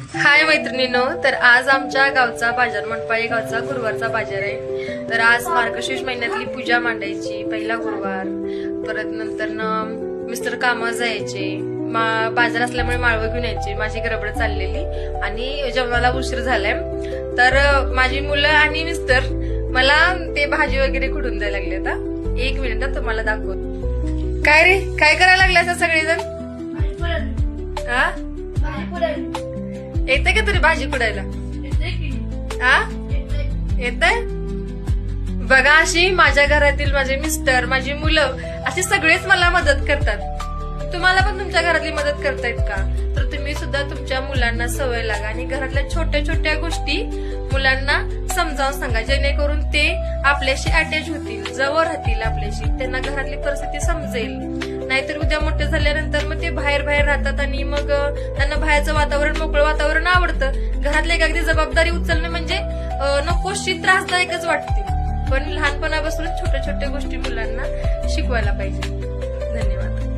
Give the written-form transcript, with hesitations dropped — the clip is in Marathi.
हाय मैत्रिणींनो, तर आज आमच्या गावचा बाजार मनपाळी गावचा गुरुवारचा बाजार आहे. तर आज मार्गशीर्ष महिन्यातली पूजा मांडायची, पहिला गुरुवार. परत नंतर मिस्टर कामावर जायचे, बाजार असल्यामुळे माळवं घेऊन यायचे. माझी गडबड चाललेली आणि जेवणाला उशीर झालाय. तर माझी मुलं आणि मिस्टर मला ते भाजी वगैरे खुडून द्यायला लागले. आता 1 मिनिट तुम्हाला दाखवतो. काय रे, काय करायला लागले असं सगळेजण? हा, येते का तरी भाजी खुडायला? हा, येतंय. बघा, अशी माझ्या घरातील माझे मिस्टर, माझी मुलं अशी सगळेच मला मदत करतात. तुम्हाला पण तुमच्या घरातली मदत करतायत का? तर तुम्ही सुद्धा तुमच्या मुलांना सवय लागा आणि घरातल्या छोट्या छोट्या गोष्टी मुलांना समजावून सांगा, जेणेकरून ते आपल्याशी अटॅच होतील, जवळ राहतील आपल्याशी. त्यांना घरातली परिस्थिती समजेल. नाहीतर उद्या मोठे झाल्यानंतर मग ते बाहेर राहतात आणि मग त्यांना बाहेरचं वातावरण, मोकळं वातावरण आवडतं. घरातली एखादी जबाबदारी उचलणं म्हणजे नकोशी त्रासदायकच वाटते. पण लहानपणापासूनच छोट्या छोट्या गोष्टी मुलांना शिकवायला पाहिजे. धन्यवाद.